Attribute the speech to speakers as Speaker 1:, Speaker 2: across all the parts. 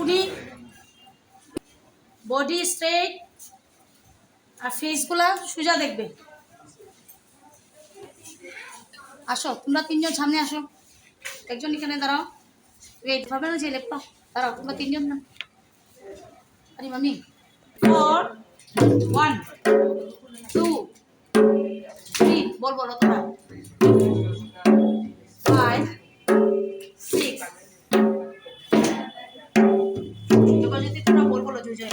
Speaker 1: পুনি, body straight, আর ফেসগুলা সোজা দেখবে। আসো তোমরা তিনজন সামনে আসো, একজন এখানে দাঁড়াও, ওয়েট হবে না যে লেপটা, দাঁড়াও তোমরা তিনজন না। আরে মামি 4 1 2 3 বল বলো তোমরা 5 6 এবার যদি তোমরা বল বলো জয় জয়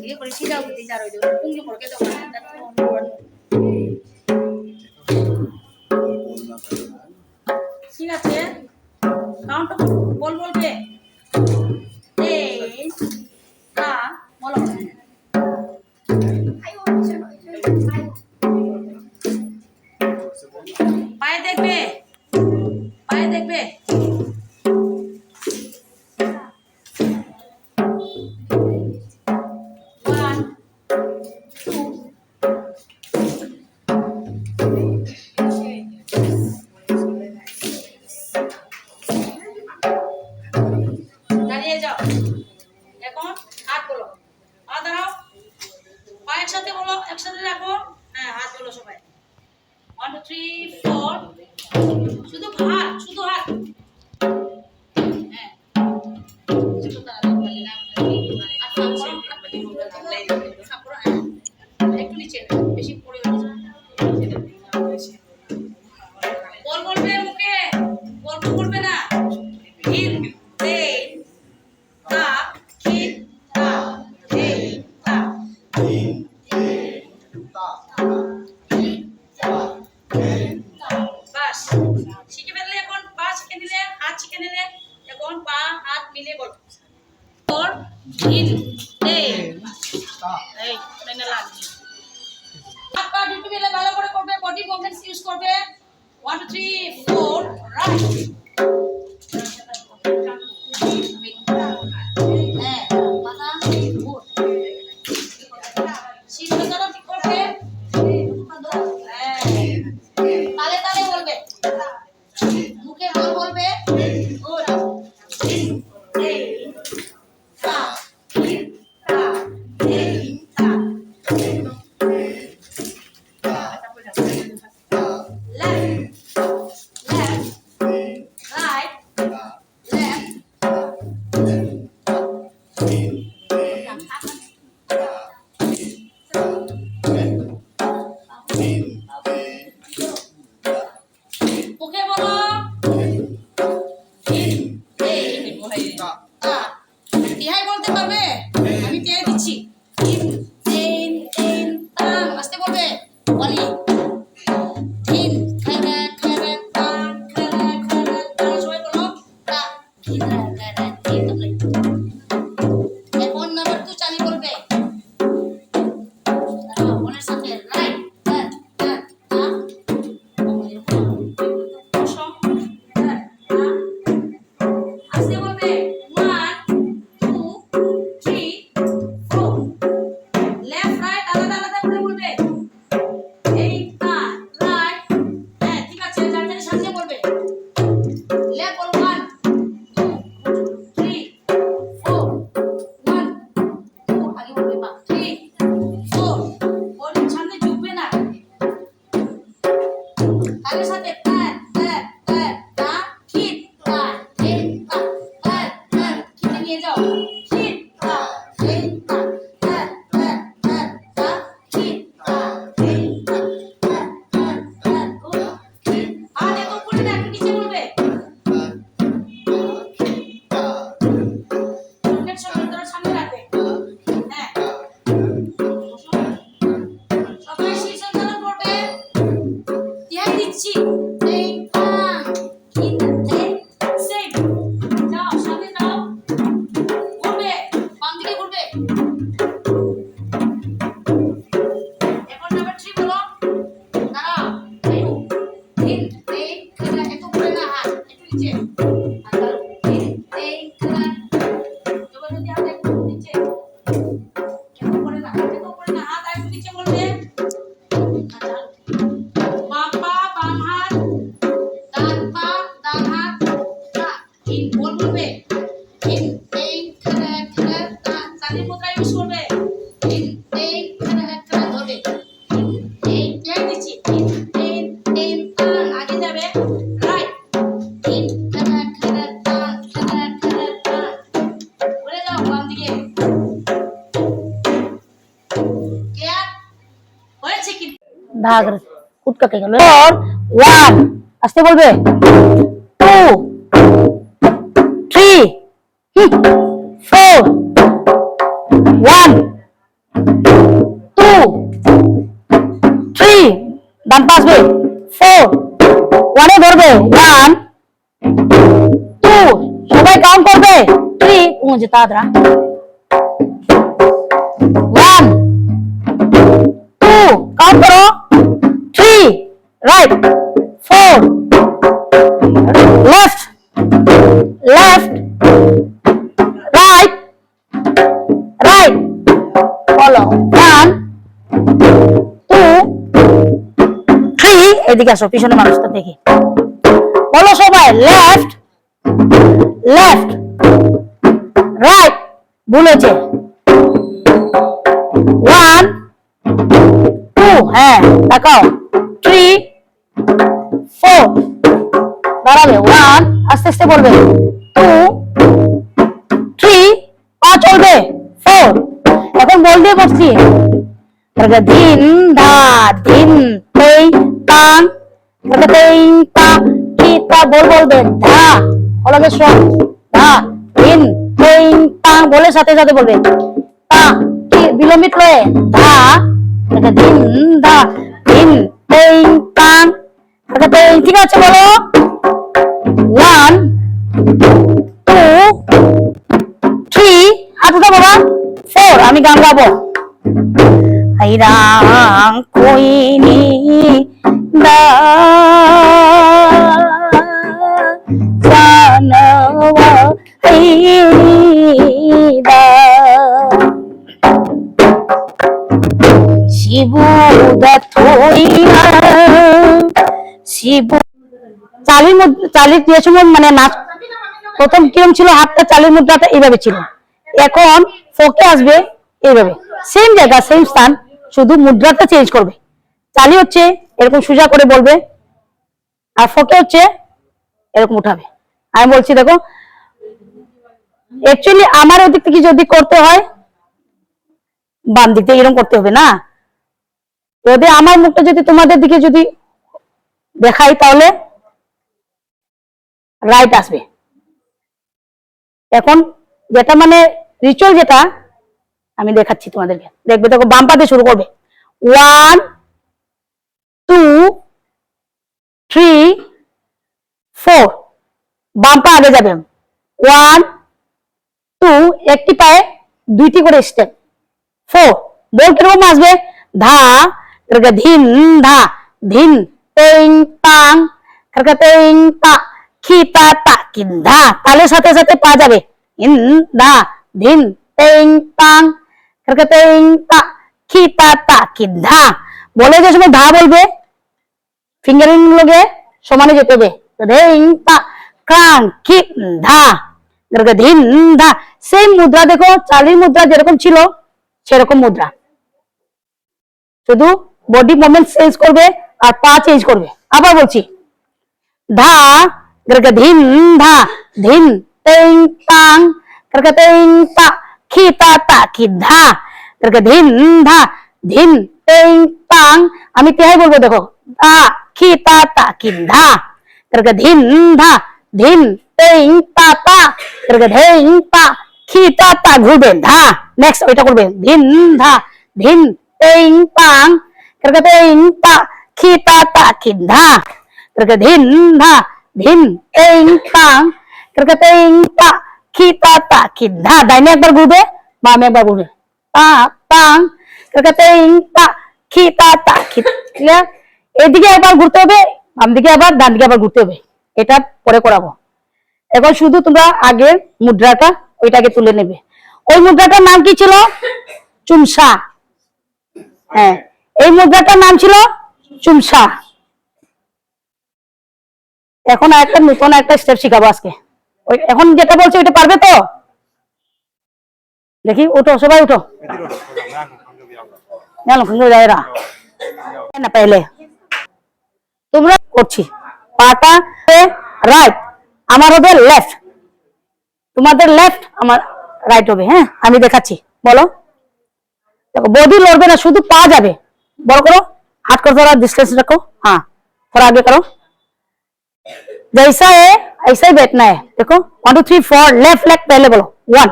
Speaker 1: 이게 거의 시작부터 이자로 이제 공격으로 계속 ঠিক আছে কাউন্ট বল বলবে এই কা বলো পায়ে দেখবে পায়ে দেখবে একসাথে রাখো হ্যাঁ হাত বলো সবাই 1 2 3 4 শুধু হাত হ্যাঁ একটু নিচে বেশি পড়ে বল বলবে মুখে গল্প করবে না হিন দে তা হিন তা দে তা বাস শিখে ফেললে এখন পা শিখে নিলে হাত শিখে নিলে এখন পা হাত মিলে বল ফর হিন দে এই মানে লাগছে হাত পা দুটো মিলে ভালো করে করবে বডি মুভমেন্টস ইউজ করবে 1 2 3 4 রাইট হ্যাঁ মাথা গুড শিখে চলো ঠিক করবে তালে তালে বলবে মুখে বল বলবে গুড এই তা তা এই তা তিহাই বলতে পারবে আমি তিহাই দিচ্ছি তিন তিন তিন তাম আস্তে বলবে বলি তিন খারা খারা তাম খারা খারা তাম সবাই বলো তা খারা খারা তিন এখন নাম্বার 2 চালি বলবে মনের সাথে রাইট তা তা তা আস্তে বলবে বাম পা বাম হাত
Speaker 2: কুট কাকে গেল। 1 আস্তে বলবে, 2 3 4 1 2 3 ডান পা আসবে 4 1 এ ধরবে 1 2 সবাই কাউন্ট করবে 3 মুঝে তাড়া 1 2 কাউন্ট করো 3 right 4 left left right right follow 1 2 3 এদিকে আসো পিছনে মানুষটা দেখি বলো সবাই লেফট লেফট রাইট ভুলেছে 1 2 হ্যাঁ তাকাও 3 4 দাঁড়াবে 1 আস্তে আস্তে বলবে 2 3 পা চলবে 4 এখন বল দিয়ে বসছি দিন ধা দিন তেই তাং তেই তা কি তা বল বলবে ধা বলবে সব ধা দিন তেই তাং বলে সাথে সাথে বলবে তা কি বিলম্বিত লয়ে ধা দিন ধা দিন তেই তাং তেই ঠিক আছে বলো 1 2 3 হাত উঠাবো না 4 আমি গান গাবো Haurambam koini da janawa da shibu da thoina Shibu চালির যে সময় মানে নাচ প্রথম কিরম ছিল হাতটা চালির মুদ্রাটা এইভাবে ছিল এখন ফোকে আসবে এইভাবে সেম জায়গা সেম স্থান শুধু মুদ্রাটা চেঞ্জ করবে চালি হচ্ছে এরকম সোজা করে বলবে আর ফোকে হচ্ছে এরকম উঠাবে আমি বলছি দেখো অ্যাকচুয়ালি আমার ওদিক থেকে যদি করতে হয় বাম দিক থেকে এরকম করতে হবে না যদি আমার মুখটা যদি তোমাদের দিকে যদি দেখাই তাহলে রাইট আসবে এখন যেটা মানে রিচুয়াল যেটা আমি দেখাচ্ছি তোমাদেরকে দেখবে দেখো বাম পা দিয়ে শুরু করবে 1 2 3 4 বাম পা আগে যাবে 1 2 একটি পায়ে দুইটি করে স্টেপ 4 বল কিরকম আসবে ধা ধিন ধা ধিন তেং তাং তেং তা খিতা তা কিন্ধা তালের সাথে সাথে পা যাবে ইন ধা ধিন তেং তাং তেং তা খিতা তা কিন্ধা বলে যে সময় ধা বলবে ফিঙ্গারিং লগে সমানে যেতে হবে ধিং তা কাং কিন্ধা ধিন ধা সেম মুদ্রা দেখো চালির মুদ্রা যেরকম ছিল সেরকম মুদ্রা শুধু বডি মুভমেন্ট চেঞ্জ করবে আর পা চেঞ্জ করবে আবার বলছি ধা ধিন ধা ধিন তেং তাং তেং তা খিতা তা কিন্ধা ধিন ধা ধিন তেং তাং আমি তেহাই বলবো দেখো তা খিতা তা কিন্ধা ধিন ধা ধিন তেং তা তা ধিন তা খিতা তা ঘুরবে ধা নেক্সট ওইটা করবে ধিন ধা ধিন তেং তাং তেং তা খিতা তা কিন্ধা ধিন ধা ধিন তেং তাং তেং তা খিতা তা কিন্ধা ডাইনে একবার ঘুরবে বামে একবার ঘুরবে তা তাং তেং তা খিতা তা খিতা এদিকে একবার ঘুরতে হবে বাম দিকে আবার ডান দিকে আবার ঘুরতে হবে এটা পরে করাবো এখন শুধু তোমরা আগের মুদ্রাটা ওইটাকে তুলে নেবে ওই মুদ্রাটার নাম কি ছিল চুমসা হ্যাঁ এই মুদ্রাটার নাম ছিল চুমসা এখন একটা নতুন একটা স্টেপ শিখাবো আজকে এখন যেটা বলছে ওইটা পারবে তো দেখি উঠো সবাই উঠো না পেলে তোমরা করছি পাটা রাইট আমার হবে লেফট তোমাদের লেফট আমার রাইট হবে হ্যাঁ আমি দেখাচ্ছি বলো দেখো বডি লড়বে না শুধু পা যাবে বড় করো हाथ को थोड़ा डिस्टेंस रखो, हाँ थोड़ा आगे करो, जैसा है ऐसा ही बैठना है। देखो 1 2 3 4 लेफ्ट लेग पहले बोलो, 1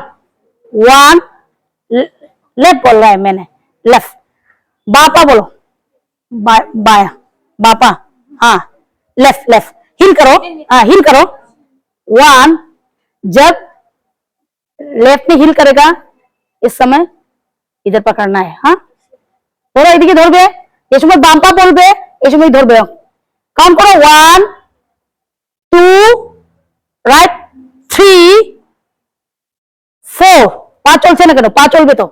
Speaker 2: 1 लेफ्ट बोल रहा है मैंने, लेफ्ट। बापा बोलो, बाया बापा, हाँ लेफ्ट लेफ्ट, हिल करो, हाँ हिल करो, 1। जब लेफ्ट में हिल करेगा इस समय इधर पकड़ना है, हाँ ধরো এদিকে ধরবে, এই সময় বাম পা বলবে, এই সময় ধরবে। কাউন্ট করো 1 2 রাইট 3 4। পা চলছে না কেন? পা চলবে তো,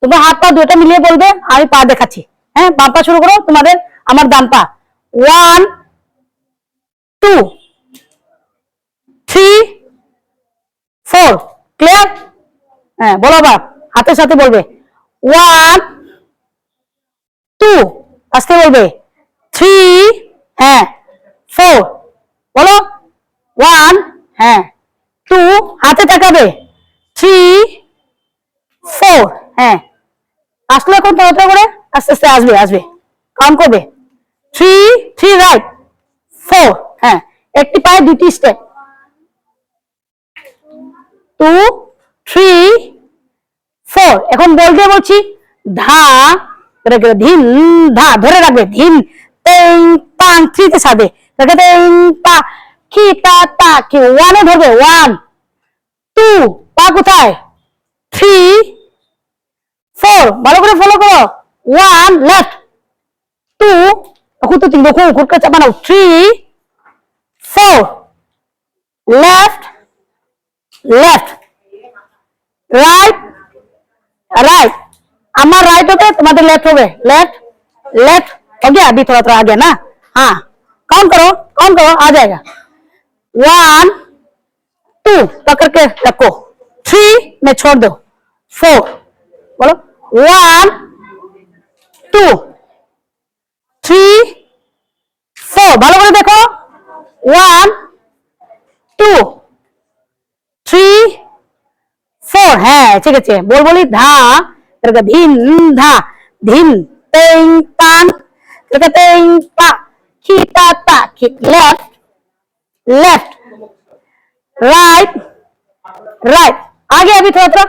Speaker 2: তোমরা হাত পা দুটো মিলিয়ে বলবে, আমি পা দেখাচ্ছি। হ্যাঁ বাম পা শুরু করো, তোমাদের আমার ডান পা, 1 2 3 4। ক্লিয়ার? হ্যাঁ বলো আবার হাতের সাথে বলবে, 1 2 আস্তে বলবে, 3 হ্যাঁ 4 বলো, 1 হ্যাঁ 2 হাতে তাকাবে, 3 4 হ্যাঁ আসলে এখন তাড়াতাড়ি করে আস্তে আস্তে আসবে আসবে, কাউন্ট করবে 3 3 রাইট 4 হ্যাঁ একটি পায়ে দুটি স্টেপ, 2 3 4। এখন বলতে বলছি ধা ধিন ধা ধরে রাখবে, ধিন তেং পাং 3 তে সাথে তেং পা কি তা তা কি 1 এ ধরবে, 1 2 পা কোথায়, 3 4 ভালো করে ফলো করো, 1 লেফট 2 খুঁতো 3 দেখো খুঁটকা চাপা নাও, 3 4 লেফট লেফট রাইট राइट, আমার राइट होगा तुम्हारे लेफ्ट होगा, लेफ्ट लेफ्ट हो गया। अभी थोड़ा थोड़ा आ गया ना, हाँ काउंट करो आ जाएगा, 1 2 पकड़ के रखो, 3 में छोड़ दो, 4 बोलो, 1 2 3 4 ভালো করে দেখো, 1 2 3 4 হ্যাঁ ঠিক আছে। বলি ধা ধিন ধা ধিন তেং পাং তেং পা কি তা তা কি, লেফট लेफ्ट राइट राइट आगे। अभी थोड़ा थोड़ा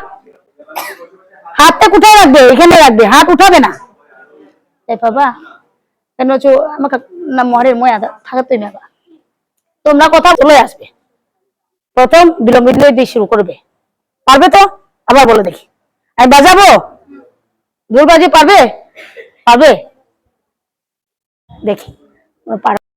Speaker 2: হাতটা কোথায় রাখবে, এখানে রাখবে, হাত উঠাবে না। এই বাবা কেন চো আমাকে না মরে মই আদা থাকা তুই না, তোমরা কথা বলে আসবে, প্রথম বিলম্বিত দিয়ে শুরু করবে, পারবে তো? আবার বলে দেখি, আমি বাজাবো, ঢোল বাজিয়ে পারবে? পারবে দেখি, পারো